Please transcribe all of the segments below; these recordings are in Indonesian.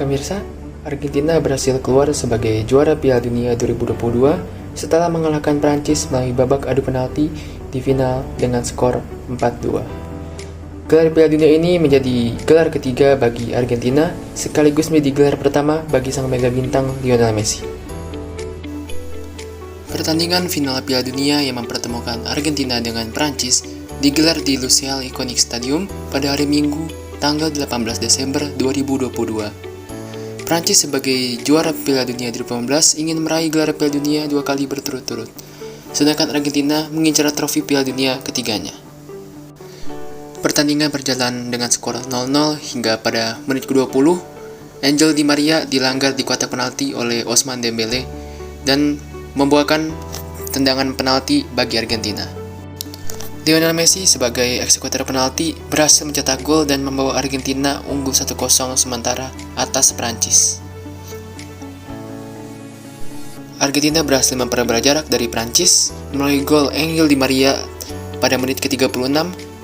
Pemirsa, Argentina berhasil keluar sebagai juara Piala Dunia 2022 setelah mengalahkan Prancis melalui babak adu penalti di final dengan skor 4-2. Gelar Piala Dunia ini menjadi gelar ketiga bagi Argentina, sekaligus menjadi gelar pertama bagi sang mega bintang Lionel Messi. Pertandingan final Piala Dunia yang mempertemukan Argentina dengan Prancis digelar di Lusail Iconic Stadium pada hari Minggu, tanggal 18 Desember 2022. Prancis sebagai juara Piala Dunia 2018 ingin meraih gelar Piala Dunia 2 kali berturut-turut, sedangkan Argentina mengincar trofi Piala Dunia ketiganya. Pertandingan berjalan dengan skor 0-0 hingga pada menit ke-20, Angel Di Maria dilanggar di kotak penalti oleh Ousmane Dembélé dan membuahkan tendangan penalti bagi Argentina. Lionel Messi sebagai eksekutor penalti berhasil mencetak gol dan membawa Argentina unggul 1-0 sementara atas Prancis. Argentina berhasil memperlebar jarak dari Prancis melalui gol Angel Di Maria pada menit ke-36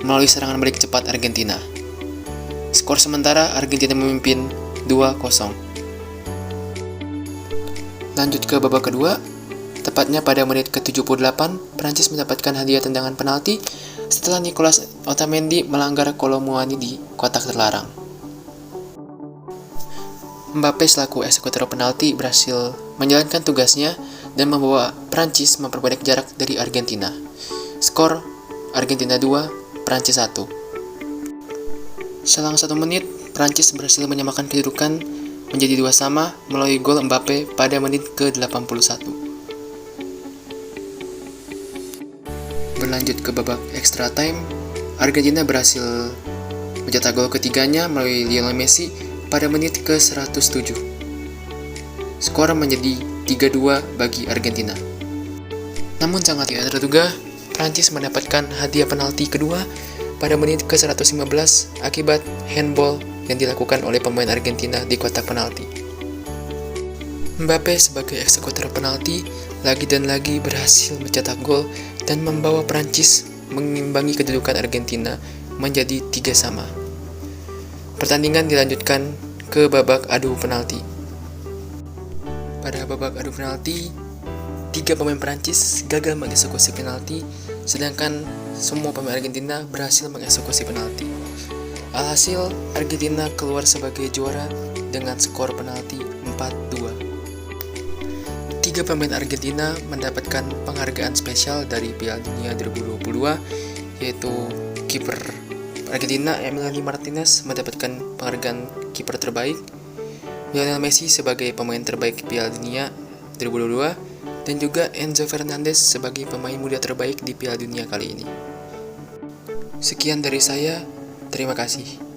melalui serangan balik cepat Argentina. Skor sementara Argentina memimpin 2-0. Lanjut ke babak kedua. Tepatnya pada menit ke-78, Prancis mendapatkan hadiah tendangan penalti setelah Nicolas Otamendi melanggar Kolo Muani di kotak terlarang. Mbappe selaku eksekutor penalti berhasil menjalankan tugasnya dan membawa Prancis memperpendek jarak dari Argentina. Skor Argentina 2, Prancis 1. Selang 1 menit, Prancis berhasil menyamakan kedudukan menjadi 2-2 melalui gol Mbappe pada menit ke-81. Berlanjut ke babak extra time, Argentina berhasil mencetak gol ketiganya melalui Lionel Messi pada menit ke-107. Skor menjadi 3-2 bagi Argentina. Namun sangat tidak terduga, Prancis mendapatkan hadiah penalti kedua pada menit ke-115 akibat handball yang dilakukan oleh pemain Argentina di kotak penalti. Mbappe sebagai eksekutor penalti lagi dan lagi berhasil mencetak gol dan membawa Prancis mengimbangi kedudukan Argentina menjadi 3-3. Pertandingan dilanjutkan ke babak adu penalti. Pada babak adu penalti, 3 pemain Prancis gagal mengeksekusi penalti, sedangkan semua pemain Argentina berhasil mengeksekusi penalti. Alhasil, Argentina keluar sebagai juara dengan skor penalti 4-2. 3 pemain Argentina mendapatkan penghargaan spesial dari Piala Dunia 2022, yaitu kiper Argentina Emiliano Martinez mendapatkan penghargaan kiper terbaik, Lionel Messi sebagai pemain terbaik Piala Dunia 2022, dan juga Enzo Fernandez sebagai pemain muda terbaik di Piala Dunia kali ini. Sekian dari saya, terima kasih.